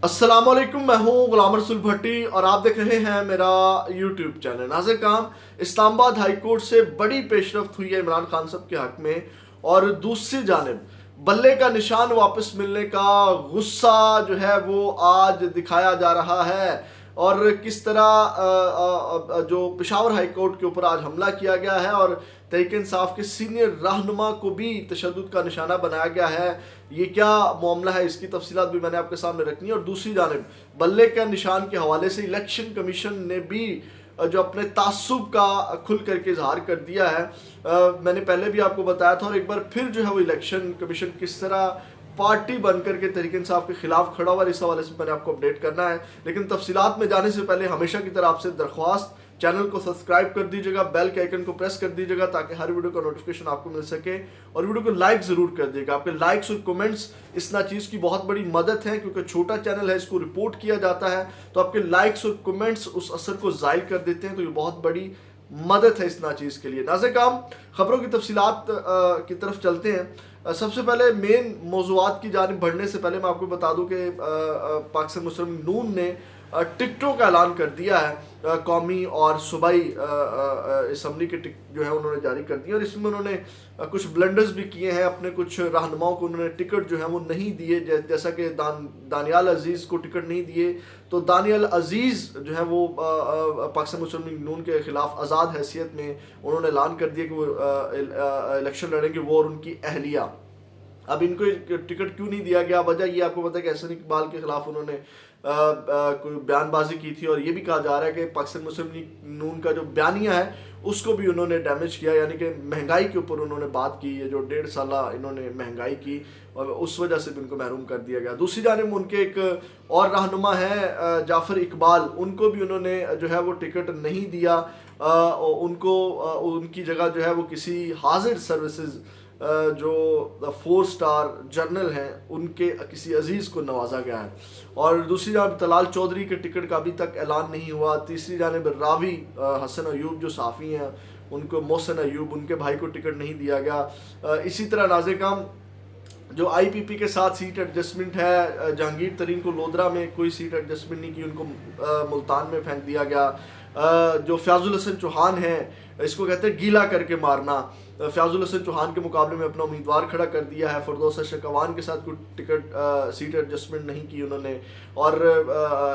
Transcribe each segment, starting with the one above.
अस्सलाम वालेकुम, मैं हूं गुलाम रसूल भट्टी और आप देख रहे हैं मेरा यूट्यूब चैनल। नाज़िर काम, इस्लामाबाद हाई कोर्ट से बड़ी पेशरफ्त हुई है इमरान खान साहब के हक में, और दूसरी जानिब बल्ले का निशान वापस मिलने का गुस्सा जो है वो आज दिखाया जा रहा है। और किस तरह जो पेशावर हाई कोर्ट के ऊपर आज हमला किया गया है और तहरीक इंसाफ के सीनियर रहनुमा को भी तशद्दुद का निशाना बनाया गया है, ये क्या मामला है, इसकी तफसीलात भी मैंने आपके सामने रखनी है। और दूसरी जानिब बल्ले का निशान के हवाले से इलेक्शन कमीशन ने भी जो अपने तासुब का खुल करके इजहार कर दिया है। मैंने पहले भी आपको बताया था और एक बार फिर जो है वो इलेक्शन कमीशन किस तरह पार्टी बनकर के तहरीक इंसाफ के खिलाफ खड़ा हुआ, इस हवाले से मैंने आपको अपडेट करना है। लेकिन तफसीलात में जाने से पहले हमेशा की तरह आपसे दरख्वास्त, चैनल को सब्सक्राइब कर दीजिएगा, बेल के आइकन को प्रेस कर दीजिएगा ताकि हर वीडियो का नोटिफिकेशन आपको मिल सके, और वीडियो को लाइक ज़रूर कर दीजिएगा। आपके लाइक्स और कमेंट्स इस चीज़ की बहुत बड़ी मदद है, क्योंकि छोटा चैनल है, इसको रिपोर्ट किया जाता है, तो आपके लाइक्स और कमेंट्स उस असर को ज़ायल कर देते हैं, तो ये बहुत बड़ी मदद है इस चीज़ के लिए। नाज़िर काम, खबरों की तफसीलात की तरफ चलते हैं। सबसे पहले मेन मौज़ूआत की जानिब बढ़ने से पहले मैं आपको बता दूं कि पाकिस्तान मुस्लिम लीग नून ने टिकटों का ऐलान कर दिया है। कौमी और सूबाई असम्बली के टिकट जो है उन्होंने जारी कर दिए, और इसमें उन्होंने कुछ ब्लंडर्स भी किए हैं। अपने कुछ रहनुमाओं को उन्होंने टिकट जो है वो नहीं दिए, जैसा कि दानियाल अजीज़ को टिकट नहीं दिए, तो दानियाल अजीज़ जो है वो पाकिस्तान मुस्लिम लीग नून के ख़िलाफ़ आज़ाद हैसियत में उन्होंने ऐलान कर दिया कि वो इलेक्शन लड़ेंगे, वो और उनकी अहलिया। अब इनको टिकट क्यों नहीं दिया गया, वजह ये आपको पता है कि एहसन इकबाल के खिलाफ उन्होंने कोई बयानबाजी की थी, और ये भी कहा जा रहा है कि पाकिस्तान मुस्लिम लीग नून का जो बयानिया है उसको भी उन्होंने डैमेज किया, यानी कि महंगाई के ऊपर उन्होंने बात की, ये जो 1.5 साल इन्होंने महंगाई की और उस वजह से भी उनको महरूम कर दिया गया। दूसरी जानिब उनके एक और रहनुमा है जाफ़र इकबाल, उनको भी उन्होंने जो है वो टिकट नहीं दिया। उनको उनकी जगह जो है वो किसी हाजिर सर्विसेज जो 4 स्टार जर्नल हैं उनके किसी अजीज़ को नवाजा गया है। और दूसरी जानब तलाल चौधरी के टिकट का अभी तक ऐलान नहीं हुआ। तीसरी जानब रावी हसन अयूब जो साफ़ी हैं उनको, मोहसिन अयूब, उनके भाई को टिकट नहीं दिया गया। इसी तरह नाज़िर काम, जो IPP के साथ सीट एडजस्टमेंट है, जहांगीर तरीन को लोधरा में कोई सीट एडजस्टमेंट नहीं की, उनको मुल्तान में फेंक दिया गया। जो फयाजुल हसन चौहान है, इसको कहते हैं गीला करके मारना, फयाजुल हसन चौहान के मुकाबले में अपना उम्मीदवार खड़ा कर दिया है। फरदौस शकवान के साथ कोई टिकट सीट एडजस्टमेंट नहीं की उन्होंने, और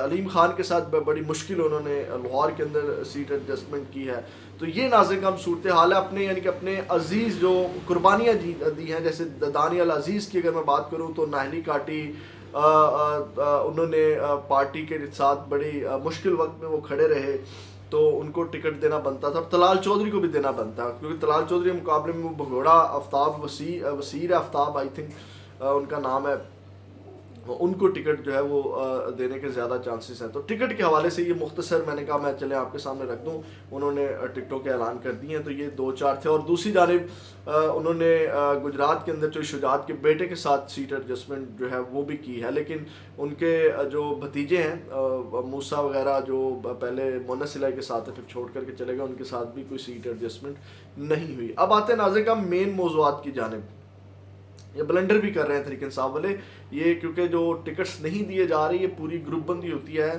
अलीम खान के साथ बड़ी मुश्किल उन्होंने लाहौर के अंदर सीट एडजस्टमेंट की है। तो ये नाज़िर काम सूरत हाल है अपने, यानी कि अपने अजीज़ जो कुर्बानियाँ दी हैं, जैसे दानियाल अजीज़ की अगर मैं बात करूँ तो नाहली काटी, उन्होंने पार्टी के साथ बड़ी मुश्किल वक्त में वो खड़े रहे, तो उनको टिकट देना बनता था, और तलाल चौधरी को भी देना बनता, क्योंकि तलाल चौधरी के मुकाबले में वो भगोड़ा आफ्ताब वसीर आफ्ताब आई थिंक उनका नाम है, उनको टिकट जो है वो देने के ज़्यादा चांसेस हैं। तो टिकट के हवाले से ये मुख्तसर मैंने कहा मैं चले आपके सामने रख दूं, उन्होंने टिकटों के ऐलान कर दिए हैं। तो ये 2-4 थे। और दूसरी जानिब उन्होंने गुजरात के अंदर जो शुजात के बेटे के साथ सीट एडजस्टमेंट जो है वो भी की है, लेकिन उनके जो भतीजे हैं मूसा वगैरह जो पहले मोनस इलाई के साथ है फिर छोड़ करके चले गए, उनके साथ भी कोई सीट एडजस्टमेंट नहीं हुई। अब आते हैं नाज़िर का मेन मौज़ूआत की जानिब। ये ब्लंडर भी कर रहे हैं तहरीक इंसाफ वाले, ये क्योंकि जो टिकट्स नहीं दिए जा रहे, ये पूरी ग्रुप बंदी होती है,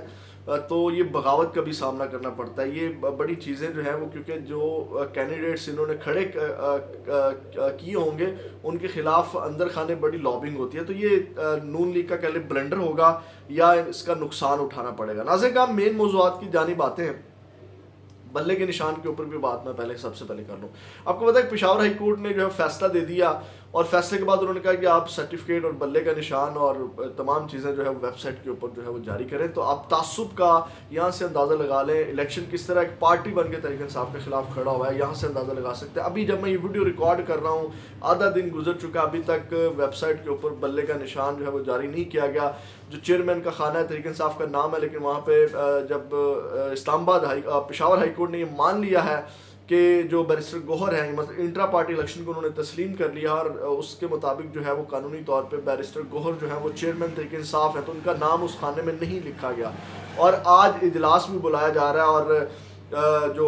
तो ये बगावत का भी सामना करना पड़ता है। ये बड़ी चीज़ें जो हैं वो, क्योंकि जो कैंडिडेट्स इन्होंने खड़े किए होंगे उनके खिलाफ अंदर खाने बड़ी लॉबिंग होती है, तो ये नून लीग का कह लें ब्लंडर होगा या इसका नुकसान उठाना पड़ेगा। नाज़िर का मेन मौज़ूआत की जानिब आते हैं। बल्ले के निशान के ऊपर भी बात मैं सबसे पहले कर लूँ। आपको पता है पेशावर हाई कोर्ट ने जो है फैसला दे दिया, और फैसले के बाद उन्होंने कहा कि आप सर्टिफिकेट और बल्ले का निशान और तमाम चीज़ें जो है वेबसाइट के ऊपर जो है वो जारी करें। तो आप तासुब का यहाँ से अंदाज़ा लगा लें, इलेक्शन किस तरह एक पार्टी बन के तहरीक इंसाफ के खिलाफ खड़ा हुआ है, यहाँ से अंदाज़ा लगा सकते हैं। अभी जब मैं ये वीडियो रिकॉर्ड कर रहा हूँ आधा दिन गुजर चुका, अभी तक वेबसाइट के ऊपर बल्ले का निशान जो है वो जारी नहीं किया गया। जो चेयरमैन का खाना है तहरीक इंसाफ का नाम है, लेकिन वहाँ पर जब इस्लामाबाद पेशावर हाई कोर्ट ने ये मान लिया है कि जो बैरिस्टर गौहर है, मतलब इंट्रा पार्टी इलेक्शन को उन्होंने तस्लीम कर लिया, और उसके मुताबिक जो है वो कानूनी तौर पे बैरिस्टर गौहर जो है वो चेयरमैन तहरीक इंसाफ है, तो उनका नाम उस खाने में नहीं लिखा गया। और आज इजलास भी बुलाया जा रहा है, और جو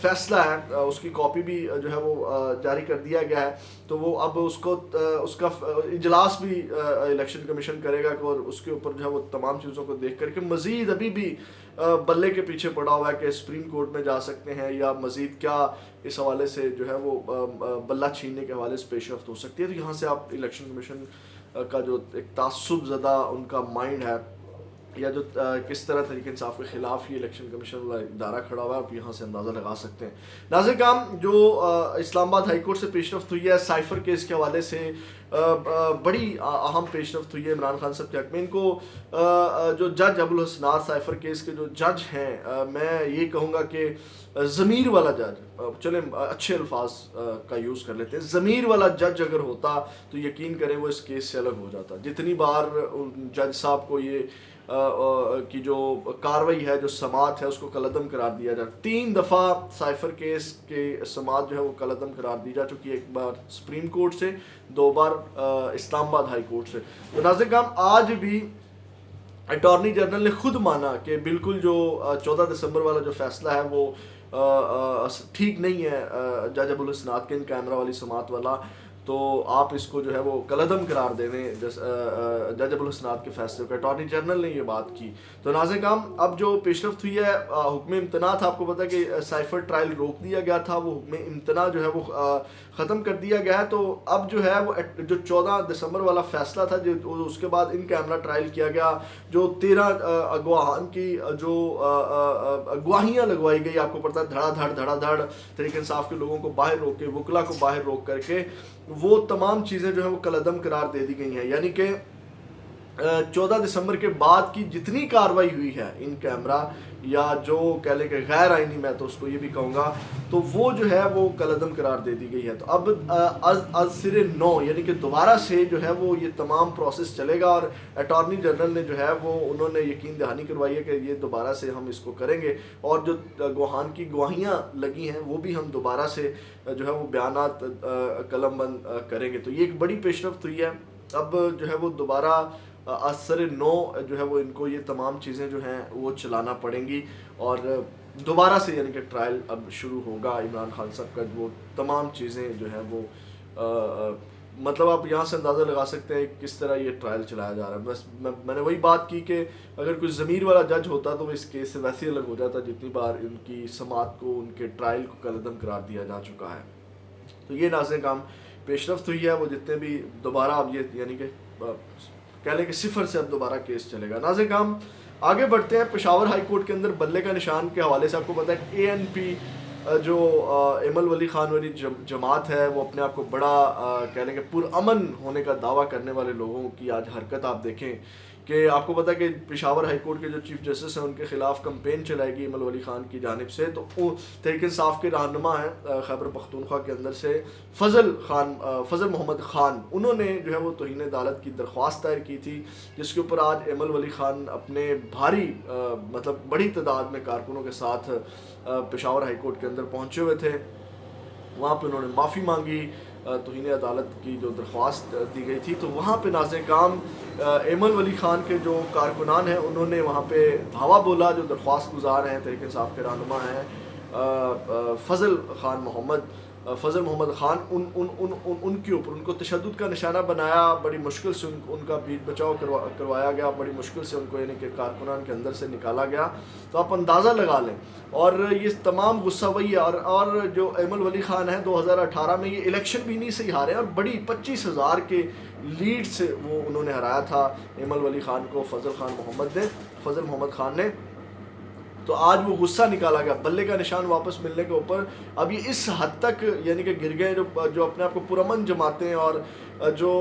فیصلہ ہے اس کی کاپی بھی جو ہے وہ جاری کر دیا گیا ہے. تو وہ اب اس کا اجلاس بھی الیکشن کمیشن کرے گا اور اس کے اوپر جو ہے وہ تمام چیزوں کو دیکھ کر کے مزید ابھی بھی بلے کے پیچھے پڑا ہوا ہے کہ سپریم کورٹ میں جا سکتے ہیں یا مزید کیا اس حوالے سے جو ہے وہ بلہ چھیننے کے حوالے سے پیش رفت ہو سکتی ہے. تو یہاں سے آپ الیکشن کمیشن کا جو ایک تعصب زدہ ان کا مائنڈ ہے یا جو کس طرح تحریک انصاف کے خلاف یہ الیکشن کمیشن والا ادارہ کھڑا ہوا ہے, آپ یہاں سے اندازہ لگا سکتے ہیں. ناظرین کرام, جو اسلام آباد ہائی کورٹ سے پیش رفت ہوئی ہے سائفر کیس کے حوالے سے, بڑی اہم پیش رفت ہوئی ہے عمران خان صاحب کے حق میں. ان کو جو جج ابوالحسنات سائفر کیس کے جو جج ہیں, میں یہ کہوں گا کہ ضمیر والا جج, چلیں اچھے الفاظ کا یوز کر لیتے ہیں, ضمیر والا جج اگر ہوتا تو یقین کریں وہ اس کیس سے الگ ہو جاتا. جتنی بار جج صاحب کو یہ کی جو کاروائی ہے, جو سماعت ہے, اس کو کالعدم قرار دیا جائے. 3 دفعہ سائفر کیس کے سماعت جو ہے وہ کالعدم قرار دی جا چکی ہے, ایک بار سپریم کورٹ سے, 2 بار اسلام آباد ہائی کورٹ سے. تو ناظرین کرام, آج بھی اٹارنی جنرل نے خود مانا کہ بالکل جو 14 دسمبر والا جو فیصلہ ہے وہ ٹھیک نہیں ہے جج ابوالحسنات کے ان کیمرہ والی سماعت والا, تو آپ اس کو جو ہے وہ کالعدم قرار دے دیں جج ابوالحسنات کے فیصلے کو. اٹارنی جنرل نے یہ بات کی. تو ناظرین کرام, اب جو پیش رفت ہوئی ہے, حکم امتناع تھا, آپ کو پتا ہے کہ سائفر ٹرائل روک دیا گیا تھا, وہ حکم امتناع جو ہے وہ ختم کر دیا گیا ہے. تو اب جو ہے وہ جو 14 دسمبر والا فیصلہ تھا, جو اس کے بعد ان کیمرہ ٹرائل کیا گیا, جو 13 گواہان کی جو گواہیاں لگوائی گئی, آپ کو پتا ہے دھڑا دھڑ تحریک انصاف کے لوگوں کو باہر روک کے, وکلا کو باہر روک کر کے, وہ تمام چیزیں جو ہیں وہ کالعدم قرار دے دی گئی ہیں. یعنی کہ 14 دسمبر کے بعد کی جتنی کاروائی ہوئی ہے ان کیمرہ, یا جو کہہ لیں کہ غیر آئینی, میں تو اس کو یہ بھی کہوں گا, تو وہ جو ہے وہ کالعدم قرار دے دی گئی ہے. تو اب از سرے نو, یعنی کہ دوبارہ سے جو ہے وہ یہ تمام پروسیس چلے گا, اور اٹارنی جنرل نے جو ہے وہ انہوں نے یقین دہانی کروائی ہے کہ یہ دوبارہ سے ہم اس کو کریں گے, اور جو گواہان کی گواہیاں لگی ہیں وہ بھی ہم دوبارہ سے جو ہے وہ بیانات قلم بند کریں گے. تو یہ ایک بڑی پیش رفت ہوئی ہے. اب جو ہے وہ دوبارہ اثر نو جو ہے وہ ان کو یہ تمام چیزیں جو ہیں وہ چلانا پڑیں گی, اور دوبارہ سے یعنی کہ ٹرائل اب شروع ہوگا عمران خان صاحب کا. وہ تمام چیزیں جو ہیں وہ مطلب آپ یہاں سے اندازہ لگا سکتے ہیں کس طرح یہ ٹرائل چلایا جا رہا ہے. بس میں نے وہی بات کی کہ اگر کوئی ضمیر والا جج ہوتا تو وہ اس کیس سے ویسے الگ ہو جاتا جتنی بار ان کی سماعت کو, ان کے ٹرائل کو کالعدم قرار دیا جا چکا ہے. تو یہ ناظرین کام پیش رفت ہوئی ہے, وہ جتنے بھی دوبارہ اب یہ یعنی کہ کہہ لیں کہ صفر سے اب دوبارہ کیس چلے گا. ناظرین کام آگے بڑھتے ہیں. پشاور ہائی کورٹ کے اندر بلے کا نشان کے حوالے سے آپ کو پتہ ہے اے این پی جو ایمل ولی خان والی جماعت ہے, وہ اپنے آپ کو بڑا کہہ لیں کہ پرامن ہونے کا دعویٰ کرنے والے لوگوں کی آج حرکت آپ دیکھیں کہ آپ کو پتہ ہے کہ پشاور ہائی کورٹ کے جو چیف جسٹس ہیں ان کے خلاف کمپین چلائے گی ایمل ولی خان کی جانب سے. تو تحریک انصاف کے رہنما ہیں خیبر پختونخوا کے اندر سے فضل محمد خان, انہوں نے جو ہے وہ توہین عدالت کی درخواست دائر کی تھی, جس کے اوپر آج ایمل ولی خان اپنے بھاری مطلب بڑی تعداد میں کارکنوں کے ساتھ پشاور ہائی کورٹ کے اندر پہنچے ہوئے تھے. وہاں پہ انہوں نے معافی مانگی توہین عدالت کی جو درخواست دی گئی تھی. تو وہاں پہ ناظرین کرام ایمل ولی خان کے جو کارکنان ہیں انہوں نے وہاں پہ دھاوا بولا, جو درخواست گزار ہیں تحریک انصاف کے رہنما ہیں فضل محمد خان, ان کے اوپر ان کو تشدد کا نشانہ بنایا, بڑی مشکل سے ان کا بیٹ بچاؤ کروایا گیا, بڑی مشکل سے ان کو یعنی کہ کارکنان کے اندر سے نکالا گیا. تو آپ اندازہ لگا لیں, اور یہ تمام غصہ وہی ہے. اور جو ایمل ولی خان ہیں 2018 میں یہ الیکشن بھی نہیں سے ہارے, اور بڑی 25,000 کے لیڈ سے وہ انہوں نے ہرایا تھا ایمل ولی خان کو فضل محمد خان نے. تو آج وہ غصہ نکالا گیا بلے کا نشان واپس ملنے کے اوپر. اب یہ اس حد تک یعنی کہ گر گئے جو اپنے آپ کو پرامن جماعتیں اور جو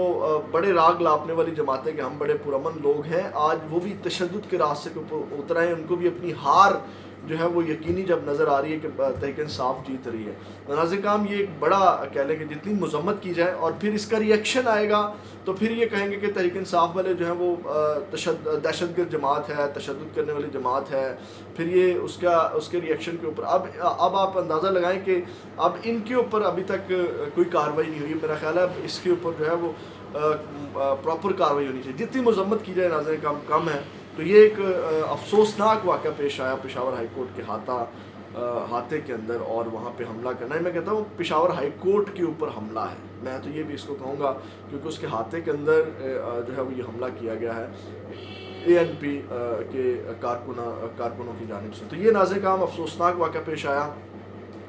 بڑے راگ لاپنے والی جماعتیں کہ ہم بڑے پرامن لوگ ہیں, آج وہ بھی تشدد کے راستے کے اوپر اتر آئے. ان کو بھی اپنی ہار جو ہے وہ یقینی جب نظر آ رہی ہے کہ تحریک انصاف جیت رہی ہے. ناظرین کرام یہ ایک بڑا کہہ لیں کہ جتنی مذمت کی جائے اور پھر اس کا ریئیکشن آئے گا تو پھر یہ کہیں گے کہ تحریک انصاف والے جو ہیں وہ دہشت گرد جماعت ہے, تشدد کرنے والی جماعت ہے. پھر یہ اس کے ریئیکشن کے اوپر اب آپ اندازہ لگائیں کہ اب ان کے اوپر ابھی تک کوئی کارروائی نہیں ہوئی. میرا خیال ہے اب اس کے اوپر جو ہے وہ پراپر کارروائی ہونی چاہیے. جتنی مذمت کی جائے ناظرین کم ہے. تو یہ ایک افسوسناک واقعہ پیش آیا پشاور ہائی کورٹ کے ہاتھا ہاتھے کے اندر اور وہاں پہ حملہ کرنا ہے. میں کہتا ہوں پشاور ہائی کورٹ کے اوپر حملہ ہے. میں تو یہ بھی اس کو کہوں گا کیونکہ اس کے ہاتھے کے اندر جو ہے وہ یہ حملہ کیا گیا ہے ANP کے کارکنوں کی جانب سے. تو یہ ناظرین کرام افسوسناک واقعہ پیش آیا.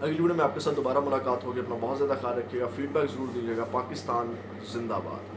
اگلی ویڈیو میں آپ کے ساتھ دوبارہ ملاقات ہوگی. اپنا بہت زیادہ خیال رکھیے گا. فیڈ بیک ضرور دیجیے گا. پاکستان زندہ باد.